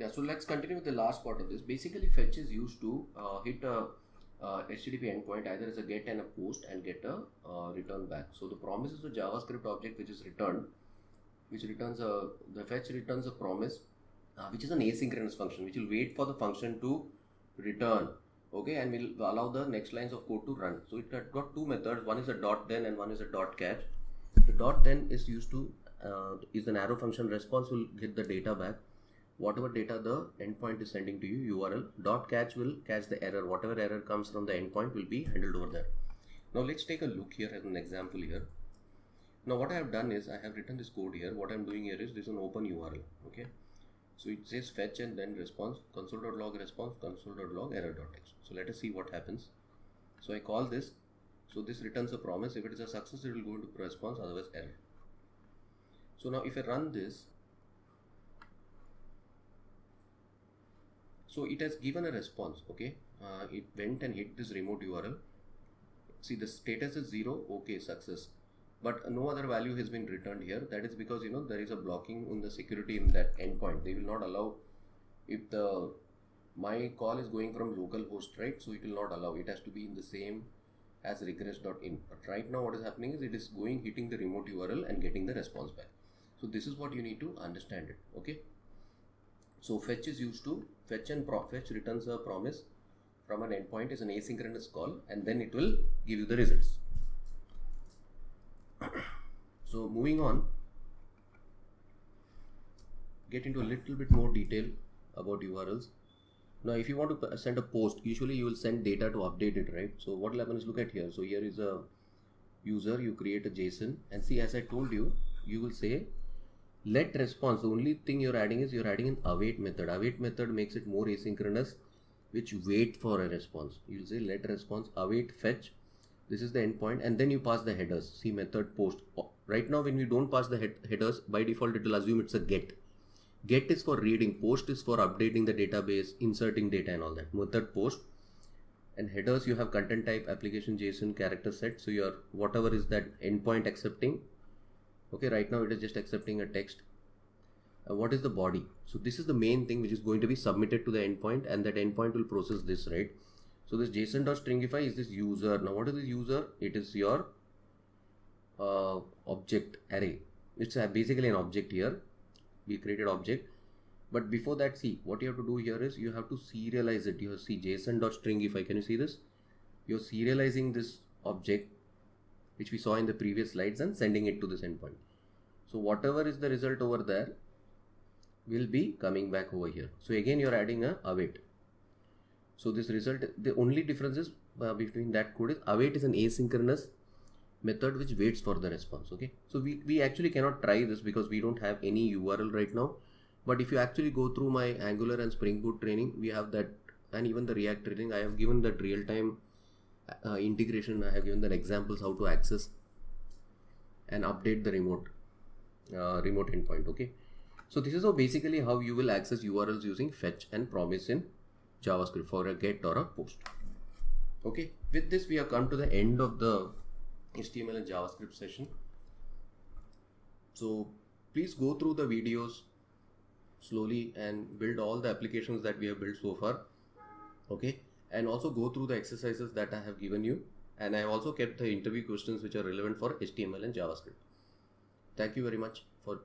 Yeah, so let's continue with the last part of this. Basically, fetch is used to hit a HTTP endpoint either as a get and a post and get a return back. So the promise is a JavaScript object which is returned, which returns the fetch returns a promise, which is an asynchronous function, which will wait for the function to return, okay, and will allow the next lines of code to run. So it got two methods. One is a dot then and one is a dot catch. The dot then is used to is an arrow function. Response will get the data back, whatever data the endpoint is sending to you, URL. Dot catch will catch the error. Whatever error comes from the endpoint will be handled over there. Now let's take a look here as an example here. Now what I have done is I have written this code here. What I am doing here is this is an open URL. Okay. So it says fetch and then response, console.log response, console.log error.text. So let us see what happens. So I call this. So this returns a promise. If it is a success, it will go into response, otherwise error. So now if I run this, so it has given a response, okay. It went and hit this remote URL. See, the status is 0, okay, success. But no other value has been returned here. That is because, you know, there is a blocking in the security in that endpoint. They will not allow, if my call is going from localhost, right? So it will not allow. It has to be in the same as regress.in. But right now what is happening is it is going, hitting the remote URL and getting the response back. So this is what you need to understand it, okay? So fetch is used to fetch and fetch returns a promise from an endpoint is an asynchronous call, and then it will give you the results. So moving on, get into a little bit more detail about URLs. Now if you want to send a post, usually you will send data to update it, right? So what will happen is, look at here. So here is a user, you create a JSON, and see, as I told you, you will say let response. The only thing you're adding is you're adding an await method. Await method makes it more asynchronous, which wait for a response. You'll say let response await fetch. This is the endpoint, and then you pass the headers. See, method post. Right now when we don't pass the headers, by default it will assume it's a get. Get is for reading, post is for updating the database, inserting data and all that. Method post. And headers, you have content type, application JSON, character set. So your whatever is that endpoint accepting. Okay, right now it is just accepting a text. What is the body? So this is the main thing which is going to be submitted to the endpoint, and that endpoint will process this, right? So this JSON.stringify is this user. Now what is this user? It is your object array. It's basically an object here. We created object. But before that, see, what you have to do here is you have to serialize it. You see JSON.stringify. Can you see this? You're serializing this object, which we saw in the previous slides, and sending it to this endpoint. So whatever is the result over there will be coming back over here. So again, you're adding a await. So this result, the only difference is between that code is await is an asynchronous method which waits for the response. Okay. So we actually cannot try this because we don't have any URL right now. But if you actually go through my Angular and Spring Boot training, we have that, and even the React training, I have given that real-time integration. I have given the examples how to access and update the remote endpoint. Okay, so this is basically how you will access URLs using fetch and promise in JavaScript for a get or a post. Okay, with this we have come to the end of the HTML and JavaScript session. So please go through the videos slowly and build all the applications that we have built so far. Okay, and also go through the exercises that I have given you, and I have also kept the interview questions which are relevant for HTML and JavaScript. Thank you very much for